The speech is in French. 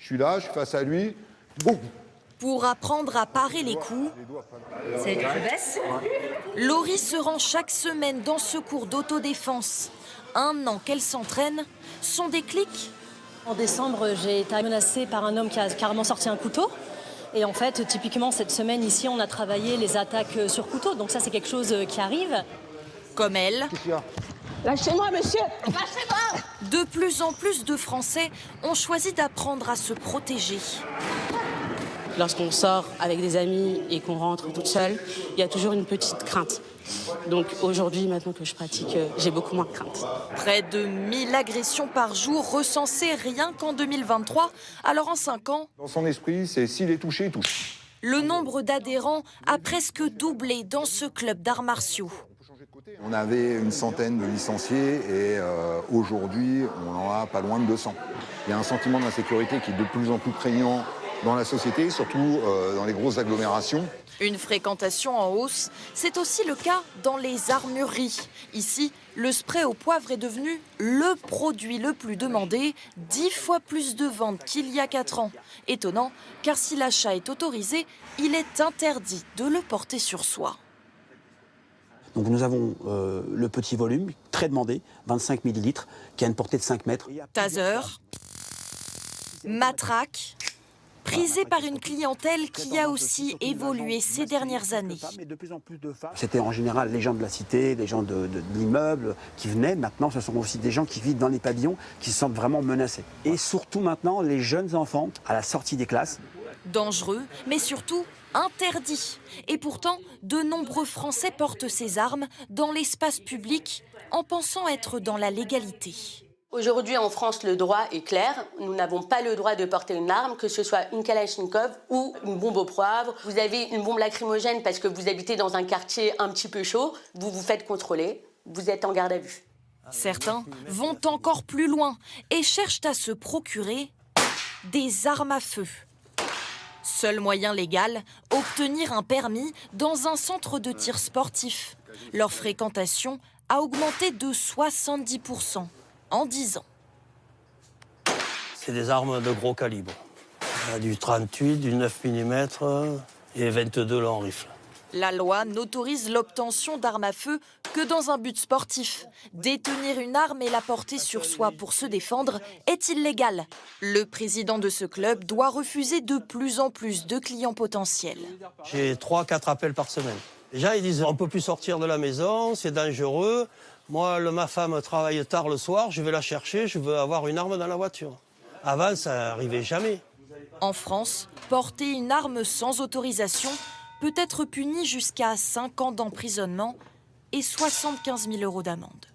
Je suis là, je suis face à lui. Boum. Pour apprendre à parer les coups, C'est tu baisses. Laurie se rend chaque semaine dans ce cours d'autodéfense. 1 an qu'elle s'entraîne, son déclic. En décembre, j'ai été menacée par un homme qui a carrément sorti un couteau. Et en fait, typiquement, cette semaine, ici, on a travaillé les attaques sur couteau. Donc ça, c'est quelque chose qui arrive. Comme elle, Lâchez-moi, monsieur! Lâchez-moi! de plus en plus de Français ont choisi d'apprendre à se protéger. Lorsqu'on sort avec des amis et qu'on rentre toute seule, il y a toujours une petite crainte. Donc aujourd'hui, maintenant que je pratique, j'ai beaucoup moins de crainte. Près de 1000 agressions par jour recensées rien qu'en 2023. Alors en 5 ans, Dans son esprit, c'est s'il est touché, il touche. le nombre d'adhérents a presque doublé dans ce club d'arts martiaux. On avait une centaine de licenciés et aujourd'hui, on en a pas loin de 200. Il y a un sentiment d'insécurité qui est de plus en plus prégnant dans la société, surtout dans les grosses agglomérations. Une fréquentation en hausse, c'est aussi le cas dans les armureries. Ici, le spray au poivre est devenu le produit le plus demandé, 10 fois plus de ventes qu'il y a 4 ans. Étonnant, car si l'achat est autorisé, il est interdit de le porter sur soi. Donc nous avons le petit volume, très demandé, 25 millilitres, qui a une portée de 5 mètres. Taser, matraque, prisé par une clientèle qui a aussi évolué ces dernières années. C'était en général les gens de la cité, les gens de l'immeuble qui venaient. Maintenant, ce sont aussi des gens qui vivent dans les pavillons, qui se sentent vraiment menacés. Et surtout maintenant, les jeunes enfants, à la sortie des classes. Dangereux, mais surtout interdit. Et pourtant, de nombreux Français portent ces armes dans l'espace public en pensant être dans la légalité. Aujourd'hui, en France, le droit est clair. Nous n'avons pas le droit de porter une arme, que ce soit une Kalachnikov ou une bombe au poivre. Vous avez une bombe lacrymogène parce que vous habitez dans un quartier un petit peu chaud. Vous vous faites contrôler. Vous êtes en garde à vue. Certains vont encore plus loin et cherchent à se procurer des armes à feu. Seul moyen légal, obtenir un permis dans un centre de tir sportif. Leur fréquentation a augmenté de 70% en 10 ans. C'est des armes de gros calibre. Il y a du 38, du 9 mm et 22 long rifle. La loi n'autorise l'obtention d'armes à feu que dans un but sportif. Détenir une arme et la porter sur soi pour se défendre est illégal. Le président de ce club doit refuser de plus en plus de clients potentiels. J'ai 3-4 appels par semaine. Déjà, ils disent on ne peut plus sortir de la maison, c'est dangereux. Moi, ma femme travaille tard le soir, je vais la chercher, je veux avoir une arme dans la voiture. Avant, ça n'arrivait jamais. En France, porter une arme sans autorisation peut être puni jusqu'à 5 ans d'emprisonnement et 75 000 € d'amende.